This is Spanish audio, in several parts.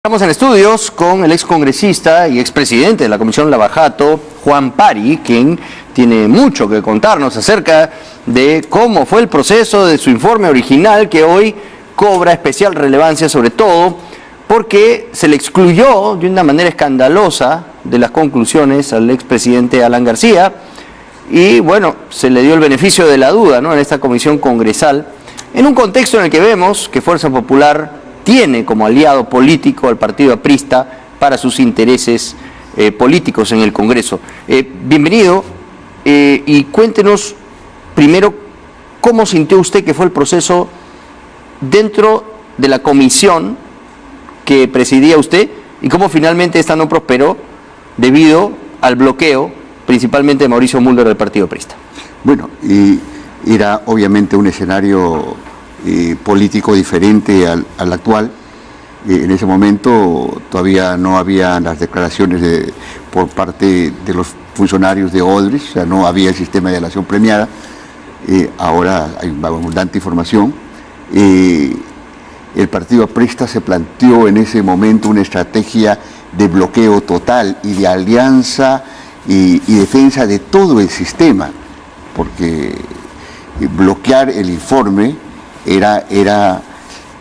Estamos en estudios con el excongresista y expresidente de la Comisión Lavajato, Juan Pari, quien tiene mucho que contarnos acerca de cómo fue el proceso de su informe original, que hoy cobra especial relevancia, sobre todo porque se le excluyó de una manera escandalosa de las conclusiones al expresidente Alan García y, bueno, se le dio el beneficio de la duda, ¿no?, en esta comisión congresal, en un contexto en el que vemos que Fuerza Popular tiene como aliado político al partido aprista para sus intereses políticos en el Congreso. Bienvenido y cuéntenos primero cómo sintió usted que fue el proceso dentro de la comisión que presidía usted y cómo finalmente esta no prosperó debido al bloqueo principalmente de Mauricio Mulder del partido aprista. Bueno, era obviamente un escenario político diferente al actual. En ese momento todavía no había las declaraciones por parte de los funcionarios de Odebrecht, o sea, no había el sistema de delación premiada. Ahora hay abundante información. El partido aprista se planteó en ese momento una estrategia de bloqueo total y de alianza y defensa de todo el sistema, porque bloquear el informe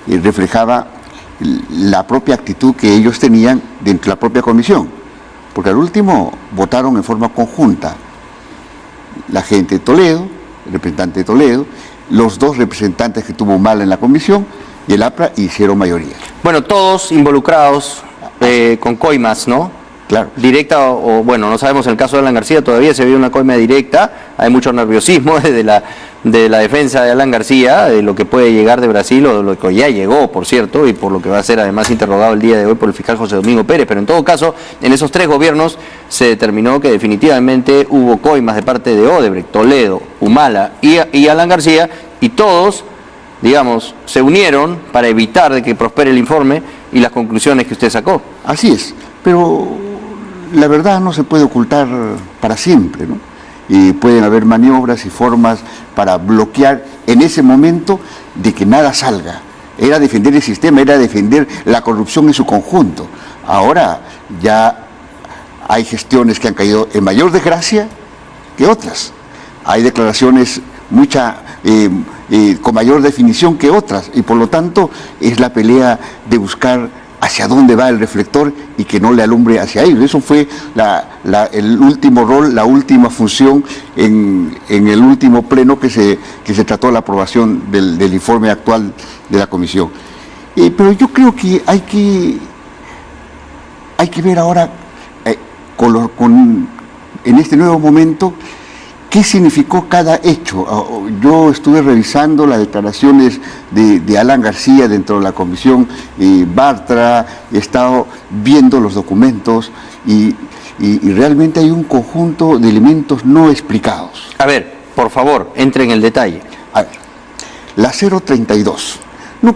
reflejaba la propia actitud que ellos tenían dentro de la propia comisión, porque al último votaron en forma conjunta la gente de Toledo, el representante de Toledo, los dos representantes que tuvo Humala en la comisión y el APRA hicieron mayoría. Bueno, todos involucrados con coimas, ¿no? Claro. Directa o bueno, no sabemos en el caso de Alan García, todavía se ve una coima directa, hay mucho nerviosismo desde la defensa de Alan García, de lo que puede llegar de Brasil o de lo que ya llegó, por cierto, y por lo que va a ser además interrogado el día de hoy por el fiscal José Domingo Pérez, pero en todo caso, en esos tres gobiernos se determinó que definitivamente hubo coimas de parte de Odebrecht, Toledo, Humala y Alan García, y todos, digamos, se unieron para evitar de que prospere el informe y las conclusiones que usted sacó. Así es, pero la verdad no se puede ocultar para siempre, ¿no? Y pueden haber maniobras y formas para bloquear en ese momento de que nada salga. Era defender el sistema, era defender la corrupción en su conjunto. Ahora ya hay gestiones que han caído en mayor desgracia que otras. Hay declaraciones con mayor definición que otras, y por lo tanto es la pelea de buscar hacia dónde va el reflector y que no le alumbre hacia ellos. Eso fue el último rol, la última función en el último pleno que se trató la aprobación del informe actual de la comisión. Pero yo creo que hay que ver ahora en este nuevo momento ¿qué significó cada hecho? Yo estuve revisando las declaraciones de Alan García dentro de la comisión Bartra, he estado viendo los documentos y realmente hay un conjunto de elementos no explicados. A ver, por favor, entre en el detalle. A ver, la 032.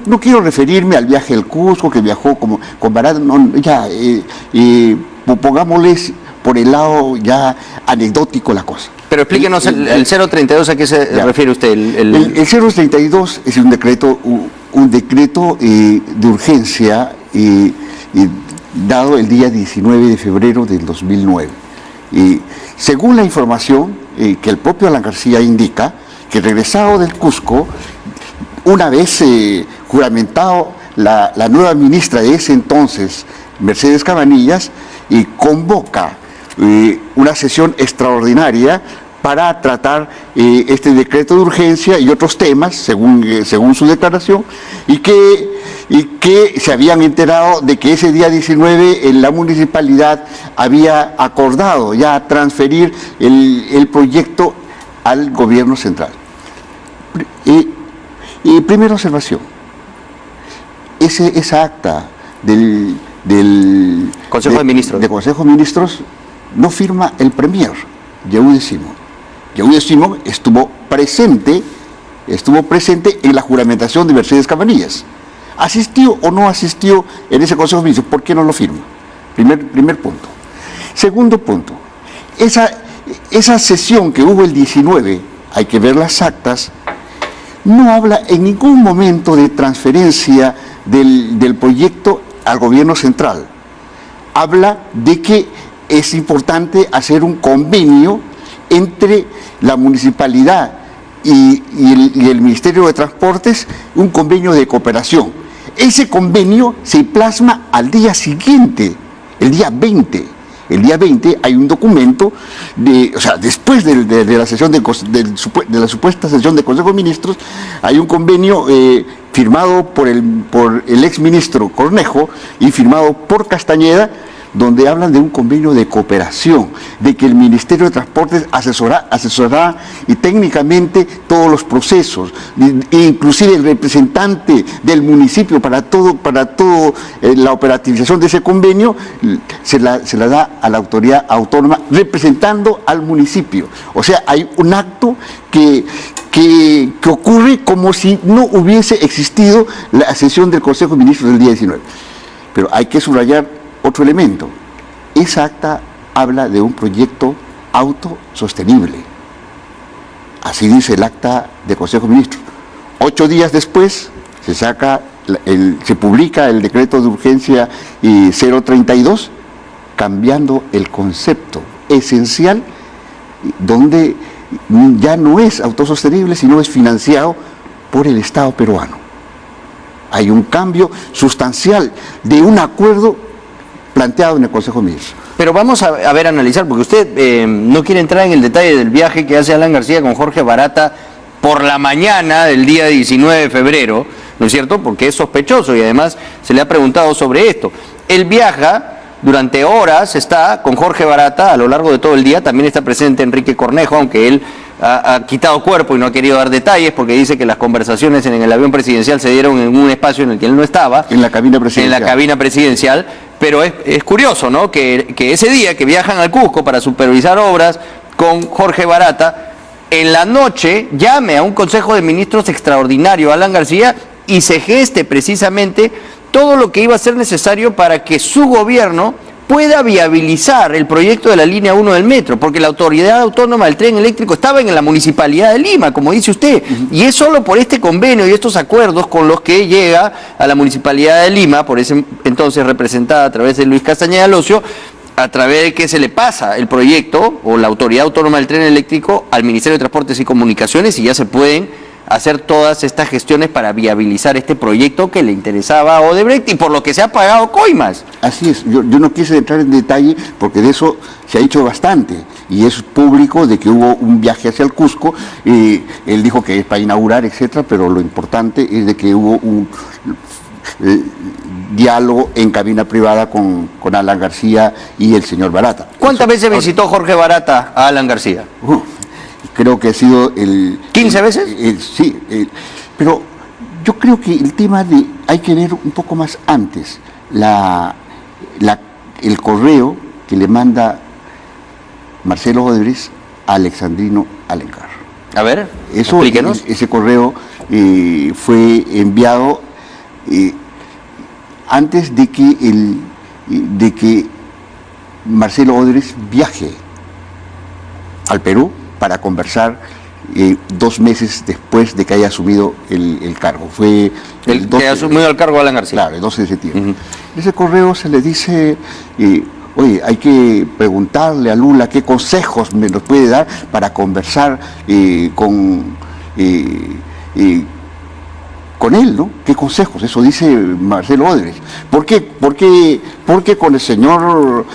No quiero referirme al viaje del Cusco, que viajó con Barada, pongámosles por el lado ya anecdótico la cosa. Pero explíquenos el 032, ¿a qué se refiere usted? El 032 es un decreto de urgencia dado el día 19 de febrero del 2009. Según la información que el propio Alan García indica, que regresado del Cusco, una vez juramentado la nueva ministra de ese entonces, Mercedes Cabanillas, convoca una sesión extraordinaria para tratar este decreto de urgencia y otros temas, según su declaración, y que se habían enterado de que ese día 19 en la municipalidad había acordado ya transferir el proyecto al gobierno central. Primera observación, esa acta del Consejo de Ministros. De Consejo de Ministros no firma el premier, Yehude Simón. Yehude Simón estuvo presente en la juramentación de Mercedes Cabanillas. ¿Asistió o no asistió en ese Consejo de Ministros? ¿Por qué no lo firma? Primer punto. Segundo punto, esa sesión que hubo el 19, hay que ver las actas, no habla en ningún momento de transferencia del proyecto al gobierno central. Habla de que es importante hacer un convenio entre la municipalidad y el Ministerio de Transportes, un convenio de cooperación. Ese convenio se plasma al día siguiente, el día 20. El día 20 hay un documento, después de la sesión de la supuesta sesión del Consejo de Ministros, hay un convenio firmado por el exministro Cornejo y firmado por Castañeda, donde hablan de un convenio de cooperación, de que el Ministerio de Transportes asesorará y técnicamente todos los procesos, inclusive el representante del municipio para todo la operativización de ese convenio se la da a la autoridad autónoma representando al municipio. O sea, hay un acto que ocurre como si no hubiese existido la sesión del Consejo de Ministros del día 19. Pero hay que subrayar otro elemento. Esa acta habla de un proyecto autosostenible. Así dice el acta del Consejo de Ministros. 8 días después se publica el decreto de urgencia 032, cambiando el concepto esencial, donde ya no es autosostenible, sino es financiado por el Estado peruano. Hay un cambio sustancial de un acuerdo planteado en el Consejo de Ministros. Pero vamos a analizar, porque usted no quiere entrar en el detalle del viaje que hace Alan García con Jorge Barata por la mañana del día 19 de febrero, ¿no es cierto? Porque es sospechoso y además se le ha preguntado sobre esto. Él viaja durante horas, está con Jorge Barata a lo largo de todo el día, también está presente Enrique Cornejo, aunque él ha quitado cuerpo y no ha querido dar detalles porque dice que las conversaciones en el avión presidencial se dieron en un espacio en el que él no estaba. En la cabina presidencial. En la cabina presidencial. Pero es curioso, ¿no? Que ese día que viajan al Cusco para supervisar obras con Jorge Barata, en la noche llame a un Consejo de Ministros extraordinario, Alan García, y se geste precisamente todo lo que iba a ser necesario para que su gobierno pueda viabilizar el proyecto de la línea 1 del metro, porque la Autoridad Autónoma del Tren Eléctrico estaba en la Municipalidad de Lima, como dice usted, y es solo por este convenio y estos acuerdos con los que llega a la Municipalidad de Lima, por ese entonces representada a través de Luis Castañeda Locio, a través de que se le pasa el proyecto o la Autoridad Autónoma del Tren Eléctrico al Ministerio de Transportes y Comunicaciones y ya se pueden hacer todas estas gestiones para viabilizar este proyecto que le interesaba a Odebrecht y por lo que se ha pagado coimas. Así es, yo no quise entrar en detalle porque de eso se ha dicho bastante y es público de que hubo un viaje hacia el Cusco, él dijo que es para inaugurar, etcétera, pero lo importante es de que hubo un diálogo en cabina privada con Alan García y el señor Barata. ¿Cuántas veces visitó Jorge Barata a Alan García? Creo que ha sido ¿15 veces? Sí, pero yo creo que el tema hay que ver un poco más antes, el correo que le manda Marcelo Odebrecht a Alexandrino Alencar. A ver, explíquenos. Ese correo fue enviado antes de que Marcelo Odebrecht viaje al Perú para conversar 2 meses después de que haya asumido el cargo. Fue que ha asumido el cargo Alan García. Claro, el 12 de septiembre. Ese correo se le dice, oye, hay que preguntarle a Lula qué consejos nos puede dar para conversar con él, ¿no? ¿Qué consejos? Eso dice Marcelo Odebrecht. ¿Por qué? Porque con el señor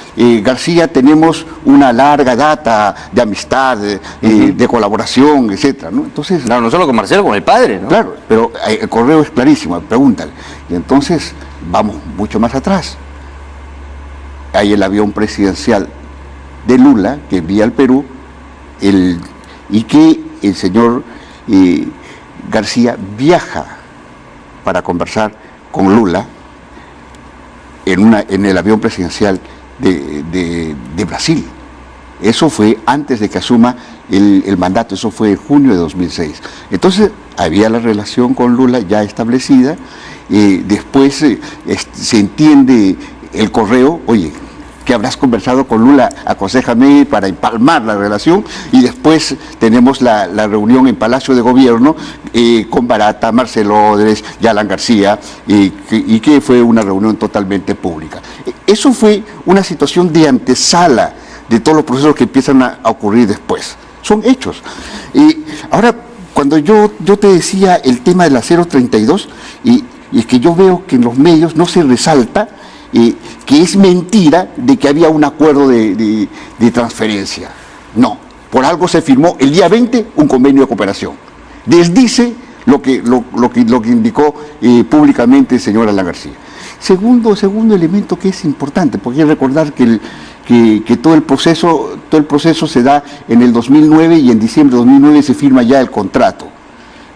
García tenemos una larga data de amistad, de colaboración, etcétera, ¿no? Entonces, claro, no solo con Marcelo, con el padre, ¿no? Claro, pero el correo es clarísimo, pregúntale. Y entonces, vamos mucho más atrás. Hay el avión presidencial de Lula que envía al Perú y que el señor García viaja para conversar con Lula en el avión presidencial de Brasil. Eso fue antes de que asuma el mandato, eso fue en junio de 2006. Entonces había la relación con Lula ya establecida, después se entiende el correo, oye, que habrás conversado con Lula, aconséjame para empalmar la relación, y después tenemos la reunión en Palacio de Gobierno con Barata, Marcelo Odres y Alan García, y que fue una reunión totalmente pública. Eso fue una situación de antesala de todos los procesos que empiezan a ocurrir después. Son hechos. Ahora, cuando yo te decía el tema de la 032, y es que yo veo que en los medios no se resalta que es mentira de que había un acuerdo de transferencia. No, por algo se firmó el día 20 un convenio de cooperación. Desdice lo que indicó públicamente el señor Alan García. Segundo elemento que es importante, porque hay que recordar que todo el proceso se da en el 2009 y en diciembre de 2009 se firma ya el contrato.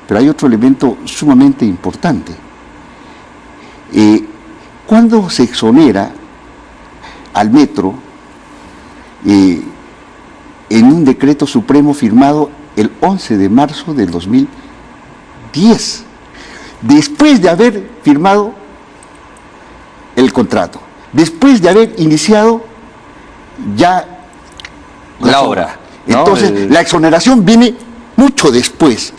Pero hay otro elemento sumamente importante. Cuando se exonera al metro en un decreto supremo firmado el 11 de marzo del 2010, después de haber firmado el contrato, después de haber iniciado ya la obra, ¿no? Entonces, la exoneración viene mucho después.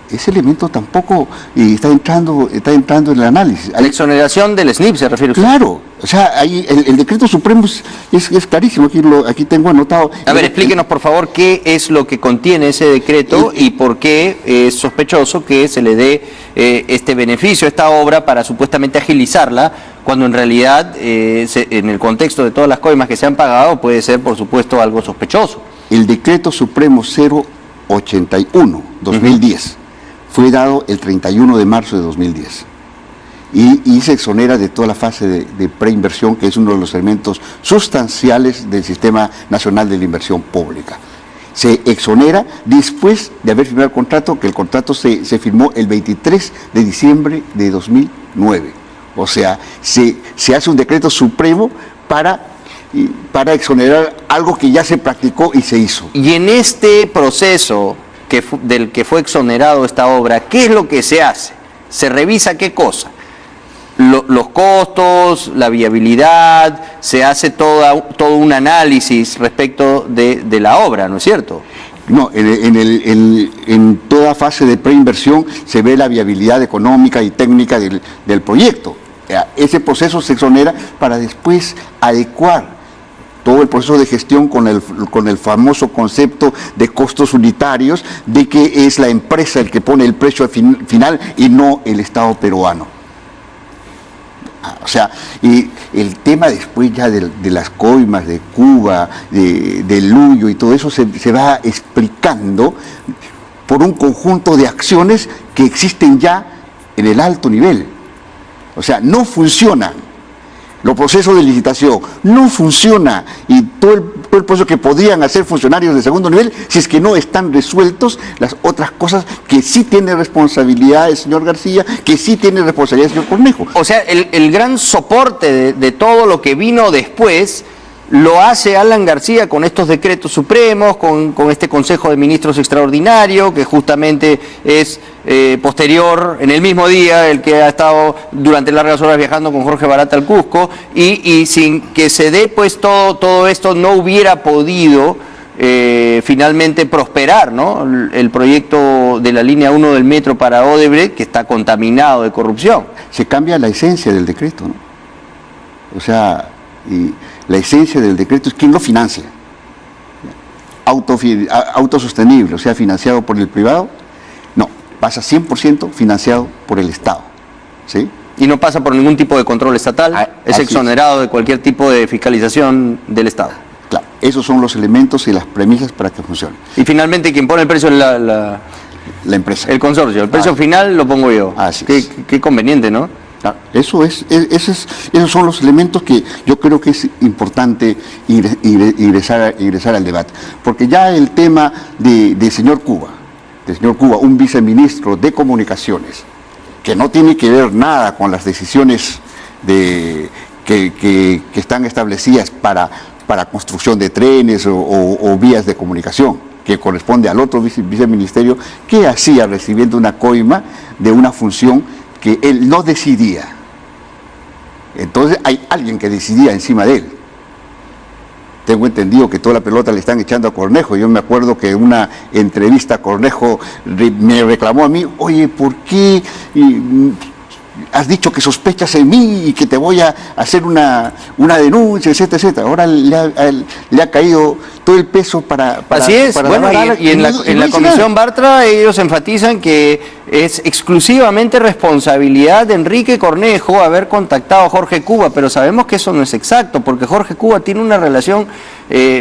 Ese elemento tampoco está entrando en el análisis. La exoneración del SNIP se refiere usted. Claro, o sea, ahí el decreto supremo es clarísimo, aquí tengo anotado. A ver, explíquenos por favor qué es lo que contiene ese decreto y por qué es sospechoso que se le dé este beneficio a esta obra para supuestamente agilizarla, cuando en realidad, en el contexto de todas las coimas que se han pagado, puede ser por supuesto algo sospechoso. El decreto supremo 081-2010 fue dado el 31 de marzo de 2010 y se exonera de toda la fase de preinversión, que es uno de los elementos sustanciales del Sistema Nacional de la Inversión Pública. Se exonera después de haber firmado el contrato, que el contrato se firmó el 23 de diciembre de 2009. O sea, se hace un decreto supremo para exonerar algo que ya se practicó y se hizo. Y en este proceso del que fue exonerado esta obra, ¿qué es lo que se hace? ¿Se revisa qué cosa? Los costos, la viabilidad, se hace todo un análisis respecto de la obra, ¿no es cierto? No, en toda fase de preinversión se ve la viabilidad económica y técnica del proyecto. Ese proceso se exonera para después adecuar todo el proceso de gestión con el famoso concepto de costos unitarios, de que es la empresa el que pone el precio final y no el Estado peruano. O sea, y el tema después ya de las coimas, de Cuba, del Luyo y todo eso se va explicando por un conjunto de acciones que existen ya en el alto nivel. O sea, no funcionan. Los procesos de licitación no funcionan, y todo el proceso que podrían hacer funcionarios de segundo nivel, si es que no están resueltos las otras cosas que sí tiene responsabilidad el señor García, que sí tiene responsabilidad el señor Cornejo. O sea, el gran soporte de todo lo que vino después lo hace Alan García con estos decretos supremos, con este Consejo de Ministros extraordinario, que justamente es posterior, en el mismo día, el que ha estado durante largas horas viajando con Jorge Barata al Cusco, y sin que se dé pues todo esto no hubiera podido finalmente prosperar, ¿no? El proyecto de la línea 1 del metro para Odebrecht, que está contaminado de corrupción. Se cambia la esencia del decreto, ¿no? O sea, la esencia del decreto es quién lo financia. Autosostenible, o sea, financiado por el privado. No, pasa 100% financiado por el Estado. ¿Sí? Y no pasa por ningún tipo de control estatal, es exonerado de cualquier tipo de fiscalización del Estado. Claro, esos son los elementos y las premisas para que funcione. Y finalmente quien pone el precio es la empresa. El consorcio, el precio final lo pongo yo. Qué conveniente, ¿no? Claro, esos son los elementos que yo creo que es importante ingresar al debate. Porque ya el tema de señor Cuba, un viceministro de Comunicaciones, que no tiene que ver nada con las decisiones que están establecidas para construcción de trenes o vías de comunicación, que corresponde al otro viceministerio, que hacía recibiendo una coima de una función que él no decidía. Entonces hay alguien que decidía encima de él. tengo entendido que toda la pelota le están echando a Cornejo. Yo me acuerdo que en una entrevista Cornejo me reclamó a mí, oye, ¿por qué has dicho que sospechas en mí y que te voy a hacer una denuncia, etcétera, etcétera? Ahora le ha caído todo el peso para así es, para bueno, y en la comisión Bartra ellos enfatizan que es exclusivamente responsabilidad de Enrique Cornejo haber contactado a Jorge Cuba, pero sabemos que eso no es exacto, porque Jorge Cuba tiene una relación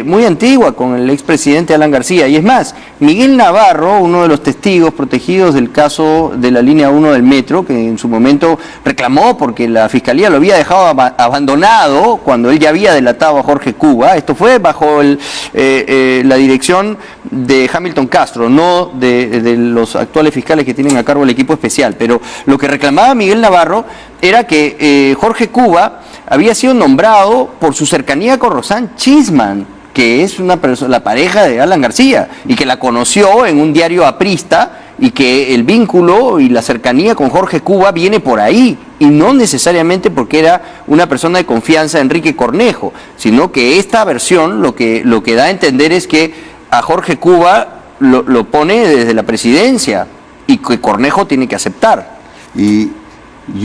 muy antigua con el expresidente Alan García, y es más, Miguel Navarro, uno de los testigos protegidos del caso de la línea 1 del metro, que en su momento reclamó porque la Fiscalía lo había dejado abandonado cuando él ya había delatado a Jorge Cuba, esto fue bajo la dirección de Hamilton Castro, no de los actuales fiscales que tienen a cargo el equipo especial, pero lo que reclamaba Miguel Navarro era que Jorge Cuba había sido nombrado por su cercanía con Roxanne Chisman, que es la pareja de Alan García, y que la conoció en un diario aprista, y que el vínculo y la cercanía con Jorge Cuba viene por ahí, y no necesariamente porque era una persona de confianza de Enrique Cornejo, sino que esta versión lo que da a entender es que a Jorge Cuba lo pone desde la presidencia, y que Cornejo tiene que aceptar. Y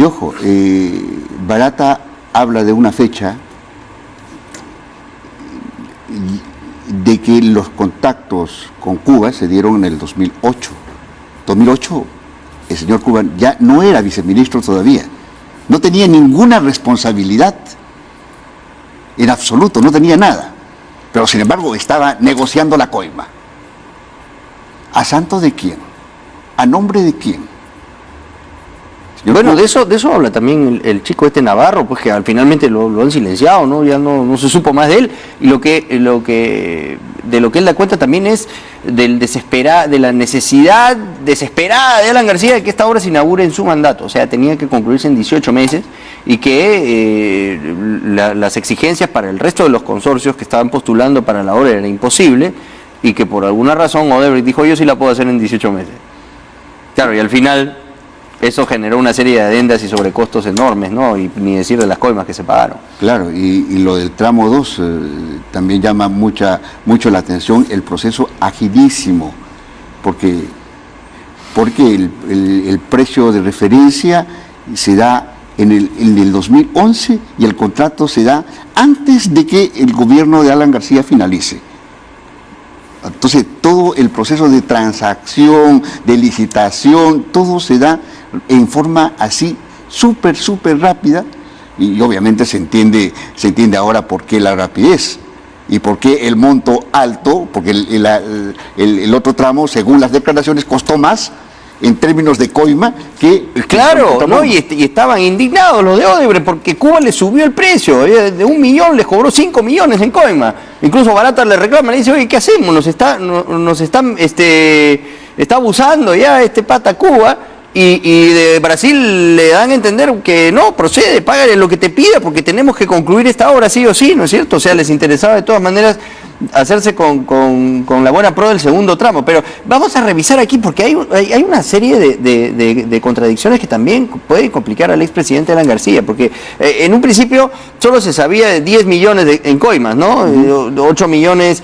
ojo, Barata habla de una fecha de que los contactos con Cuba se dieron en el 2008. 2008, el señor Cuba ya no era viceministro todavía, no tenía ninguna responsabilidad, en absoluto, no tenía nada, pero sin embargo estaba negociando la coima. ¿A santo de quién? ¿A nombre de quién? Bueno, de eso habla también el chico Navarro, pues que finalmente lo han silenciado, ¿no? Ya no se supo más de él, y de lo que él da cuenta también es de la necesidad desesperada de Alan García de que esta obra se inaugure en su mandato, o sea, tenía que concluirse en 18 meses, y que las exigencias para el resto de los consorcios que estaban postulando para la obra era imposible, y que por alguna razón Odebrecht dijo, yo sí la puedo hacer en 18 meses. Claro, y al final eso generó una serie de adendas y sobrecostos enormes, ¿no? Y ni decir de las coimas que se pagaron. Claro, y lo del tramo 2 también llama mucho la atención, el proceso agilísimo, porque el precio de referencia se da en el 2011 y el contrato se da antes de que el gobierno de Alan García finalice. Entonces, todo el proceso de transacción, de licitación, todo se da en forma así súper rápida, y obviamente se entiende ahora por qué la rapidez y por qué el monto alto, porque el otro tramo, según las declaraciones, costó más en términos de coima que... Claro, ¿no? Y estaban indignados los de Odebrecht porque Cuba le subió el precio, de 1 millón les cobró 5 millones en coima. Incluso Barata le reclama, le dice, oye, ¿qué hacemos? Nos está abusando ya este pata Cuba, y de Brasil le dan a entender que no, procede, págale lo que te pida porque tenemos que concluir esta obra sí o sí, ¿no es cierto? O sea, les interesaba de todas maneras hacerse con la buena pro del segundo tramo, pero vamos a revisar aquí porque hay una serie de contradicciones que también pueden complicar al expresidente Alan García, porque en un principio solo se sabía de 10 millones en coimas, ¿no? 8 millones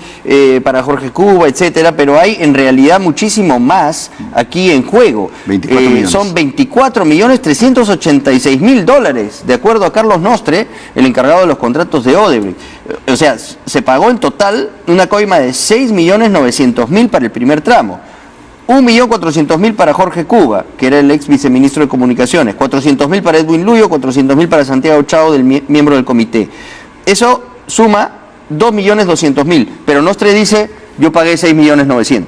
para Jorge Cuba, etcétera, pero hay en realidad muchísimo más aquí en juego. 24 millones. Son 24.386.000 de acuerdo a Carlos Nostre, el encargado de los contratos de Odebrecht. O sea, se pagó en total una coima de 6.900.000 para el primer tramo, 1.400.000 para Jorge Cuba, que era el ex viceministro de Comunicaciones, 400.000 para Edwin Luyo, 400.000 para Santiago Chao, miembro del comité. Eso suma 2.200.000, pero Nostre dice, yo pagué 6.900.000.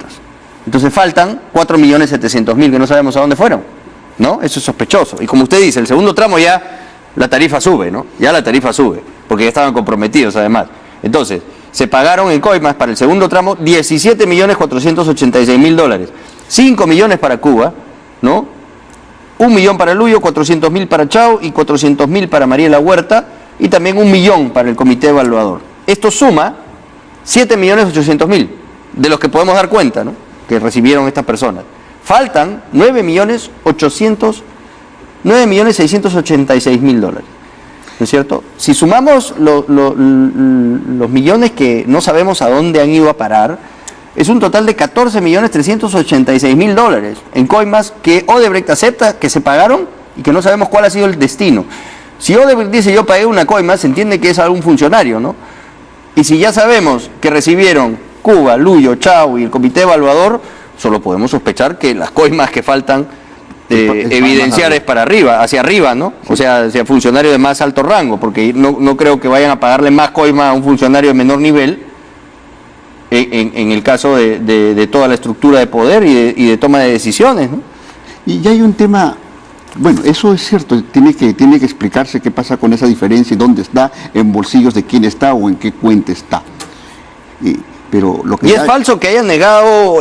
Entonces faltan 4.700.000 que no sabemos a dónde fueron, ¿no? Eso es sospechoso. Y como usted dice, el segundo tramo ya la tarifa sube, ¿no? Ya la tarifa sube, porque ya estaban comprometidos además. Entonces, se pagaron en coimas para el segundo tramo 17.486.000 5 millones para Cuba, ¿no? 1 millón para Luyo, 400.000 para Chao y 400.000 para Mariela Huerta, y también 1 millón para el comité evaluador. Esto suma 7.800.000, de los que podemos dar cuenta, ¿no?, que recibieron estas personas. Faltan 9.686.000. ¿no es cierto? Si sumamos los millones que no sabemos a dónde han ido a parar, es un total de 14.386.000 dólares en coimas que Odebrecht acepta que se pagaron y que no sabemos cuál ha sido el destino. Si Odebrecht dice yo pagué una coima, se entiende que es algún funcionario, ¿no? Y si ya sabemos que recibieron Cuba, Luyo, Chau y el comité evaluador, solo podemos sospechar que las coimas que faltan evidenciar es para arriba, hacia arriba, ¿no? Sí. O sea, hacia funcionarios de más alto rango, porque no creo que vayan a pagarle más coima a un funcionario de menor nivel en el caso de toda la estructura de poder y de toma de decisiones, ¿no? Y ya hay un tema, bueno, eso es cierto, tiene que explicarse qué pasa con esa diferencia y dónde está, en bolsillos de quién está o en qué cuenta está. Pero lo que y es falso que haya negado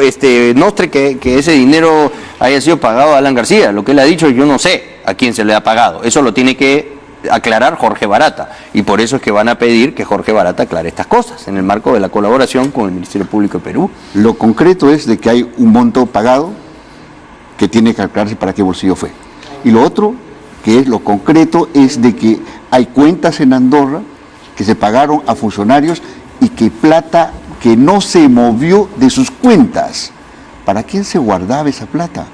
Nostre que ese dinero haya sido pagado a Alan García. Lo que él ha dicho, yo no sé a quién se le ha pagado. Eso lo tiene que aclarar Jorge Barata. Y por eso es que van a pedir que Jorge Barata aclare estas cosas en el marco de la colaboración con el Ministerio Público de Perú. Lo concreto es de que hay un monto pagado que tiene que aclararse para qué bolsillo fue. Y lo otro, que es lo concreto, es de que hay cuentas en Andorra que se pagaron a funcionarios y que plata que no se movió de sus cuentas. ¿Para quién se guardaba esa plata?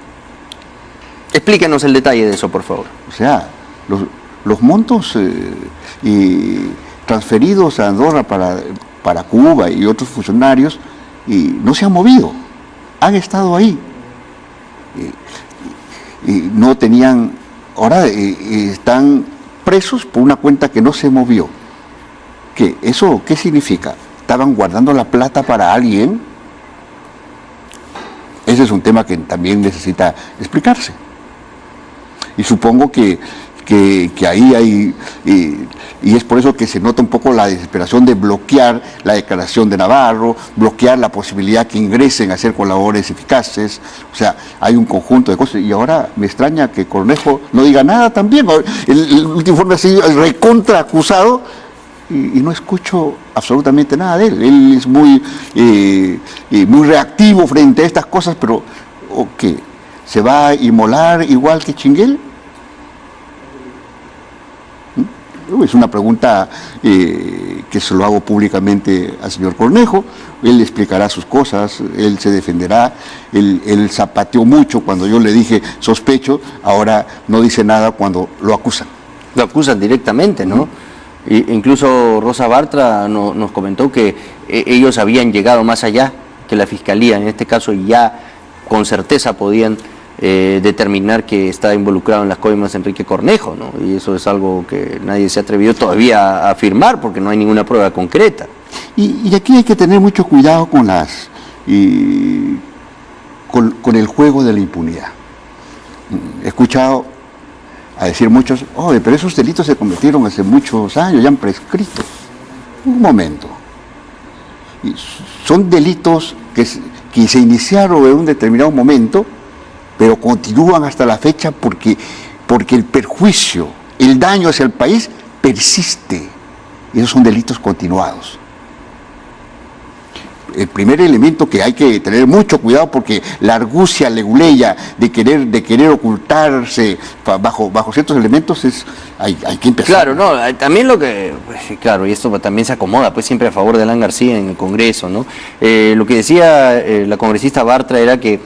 Explíquenos el detalle de eso, por favor. O sea, los montos transferidos a Andorra para Cuba y otros funcionarios no se han movido, han estado ahí. No tenían, ahora están presos por una cuenta que no se movió. ¿Eso qué significa? ¿Estaban guardando la plata para alguien? Ese es un tema que también necesita explicarse. Y supongo que ahí hay, y es por eso que se nota un poco la desesperación de bloquear la declaración de Navarro, bloquear la posibilidad que ingresen a ser colaboradores eficaces. O sea, hay un conjunto de cosas. Y ahora me extraña que Cornejo no diga nada también. El último informe ha sido recontra acusado y no escucho absolutamente nada de él. Él es muy reactivo frente a estas cosas, pero ¿qué? ¿Se va a inmolar igual que Chinguel? Es una pregunta que se lo hago públicamente al señor Cornejo. Él explicará sus cosas, él se defenderá. Él zapateó mucho cuando yo le dije sospecho, ahora no dice nada cuando lo acusan. Lo acusan directamente, ¿no? Incluso Rosa Bartra nos comentó que ellos habían llegado más allá, que la Fiscalía en este caso ya con certeza podían determinar que está involucrado en las coimas Enrique Cornejo, ¿no? Y eso es algo que nadie se ha atrevido todavía a afirmar porque no hay ninguna prueba concreta. Y aquí hay que tener mucho cuidado con con el juego de la impunidad. He escuchado a decir muchos, pero esos delitos se cometieron hace muchos años, ya han prescrito. Un momento. Y son delitos que se iniciaron en un determinado momento, pero continúan hasta la fecha porque el perjuicio, el daño hacia el país persiste. Y esos son delitos continuados. El primer elemento que hay que tener mucho cuidado, porque la argucia leguleya de querer ocultarse bajo ciertos elementos hay que empezar. Claro, no, también lo que, pues, claro, y esto también se acomoda pues siempre a favor de Alan García en el Congreso, ¿no? Lo que decía la congresista Bartra era que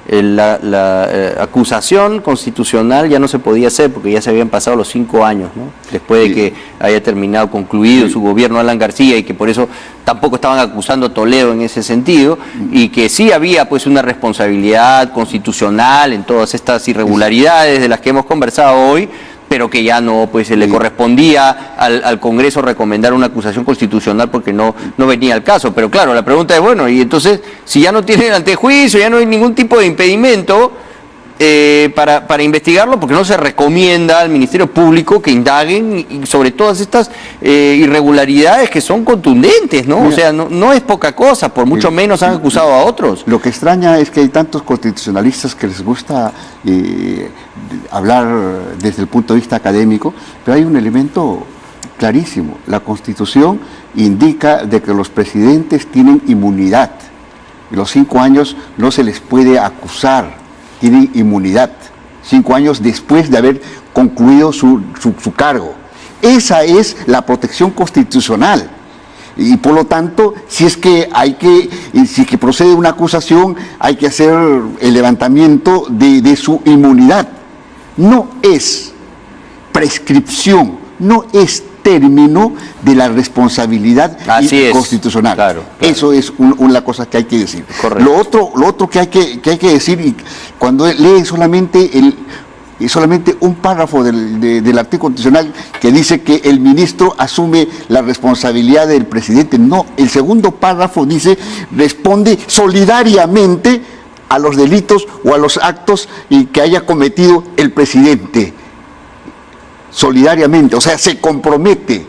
la acusación constitucional ya no se podía hacer porque ya se habían pasado los 5 años, ¿no? Después de que haya concluido su gobierno Alan García, y que por eso tampoco estaban acusando a Toledo en ese sentido, y que sí había pues una responsabilidad constitucional en todas estas irregularidades de las que hemos conversado hoy, pero que ya no pues se le correspondía al Congreso recomendar una acusación constitucional porque no venía al caso. Pero claro, la pregunta es, bueno, y entonces, si ya no tienen antejuicio, ya no hay ningún tipo de impedimento para investigarlo, porque no se recomienda al Ministerio Público que indaguen sobre todas estas irregularidades que son contundentes, ¿no? Mira, o sea, no es poca cosa, por mucho menos han acusado a otros. Lo que extraña es que hay tantos constitucionalistas que les gusta hablar desde el punto de vista académico, pero hay un elemento clarísimo. La Constitución indica de que los presidentes tienen inmunidad. Y los 5 años no se les puede acusar, tienen inmunidad. 5 años después de haber concluido su cargo. Esa es la protección constitucional. Y por lo tanto, si es que si que procede una acusación, hay que hacer el levantamiento de su inmunidad. No es prescripción, no es término de la responsabilidad constitucional. Claro. Eso es una cosa que hay que decir. Correcto. Lo otro que hay que decir, y cuando lee solamente un párrafo del artículo constitucional que dice que el ministro asume la responsabilidad del presidente. No, el segundo párrafo dice responde solidariamente a los delitos o a los actos que haya cometido el presidente. Solidariamente, o sea, se compromete.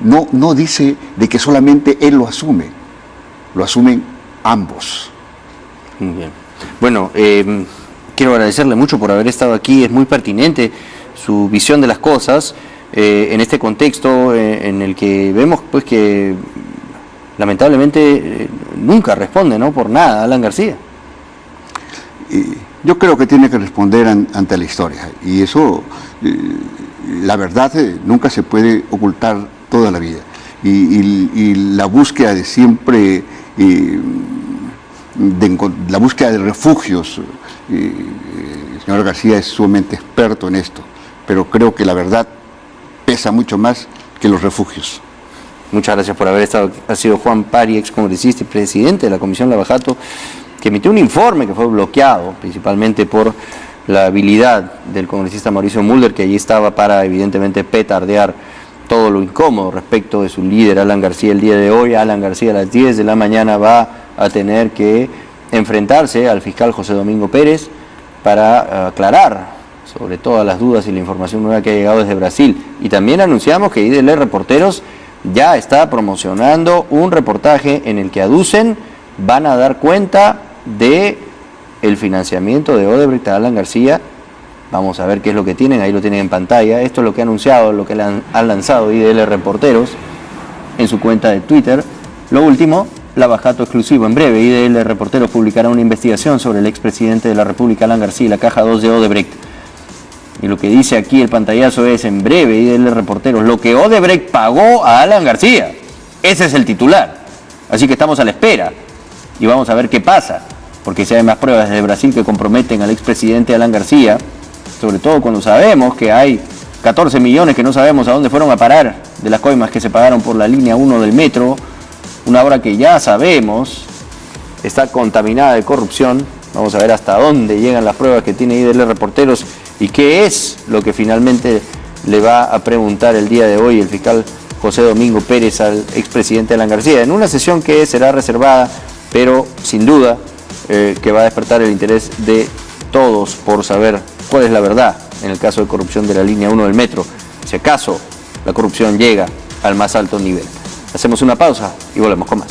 No dice de que solamente él lo asume, lo asumen ambos. Muy bien. Bueno, quiero agradecerle mucho por haber estado aquí, es muy pertinente su visión de las cosas en este contexto en el que vemos pues que lamentablemente nunca responde, ¿no?, por nada Alan García. Yo creo que tiene que responder ante la historia, y eso, la verdad, nunca se puede ocultar toda la vida. Y la búsqueda de siempre, la búsqueda de refugios, el señor García es sumamente experto en esto, pero creo que la verdad pesa mucho más que los refugios. Muchas gracias por haber estado. Ha sido Juan Pari, excongresista y presidente de la Comisión Lavajato, que emitió un informe que fue bloqueado principalmente por la habilidad del congresista Mauricio Mulder, que allí estaba para evidentemente petardear todo lo incómodo respecto de su líder Alan García. El día de hoy Alan García a las 10 de la mañana va a tener que enfrentarse al fiscal José Domingo Pérez para aclarar sobre todas las dudas y la información nueva que ha llegado desde Brasil. Y también anunciamos que IDL Reporteros ya está promocionando un reportaje en el que aducen van a dar cuenta de el financiamiento de Odebrecht a Alan García. Vamos a ver qué es lo que tienen, ahí lo tienen en pantalla. Esto es lo que ha anunciado, lo que han lanzado IDL Reporteros en su cuenta de Twitter. Lo último, Lavajato exclusivo. En breve, IDL Reporteros publicará una investigación sobre el expresidente de la República, Alan García, y la caja 2 de Odebrecht. Y lo que dice aquí el pantallazo es, en breve, IDL Reporteros, lo que Odebrecht pagó a Alan García. Ese es el titular. Así que estamos a la espera y vamos a ver qué pasa, porque si hay más pruebas desde Brasil que comprometen al expresidente Alan García, sobre todo cuando sabemos que hay 14 millones que no sabemos a dónde fueron a parar de las coimas que se pagaron por la línea 1 del metro, una obra que ya sabemos está contaminada de corrupción. Vamos a ver hasta dónde llegan las pruebas que tiene IDL Reporteros y qué es lo que finalmente le va a preguntar el día de hoy el fiscal José Domingo Pérez al expresidente Alan García, en una sesión que será reservada, pero sin duda que va a despertar el interés de todos por saber cuál es la verdad en el caso de corrupción de la línea 1 del metro, si acaso la corrupción llega al más alto nivel. Hacemos una pausa y volvemos con más.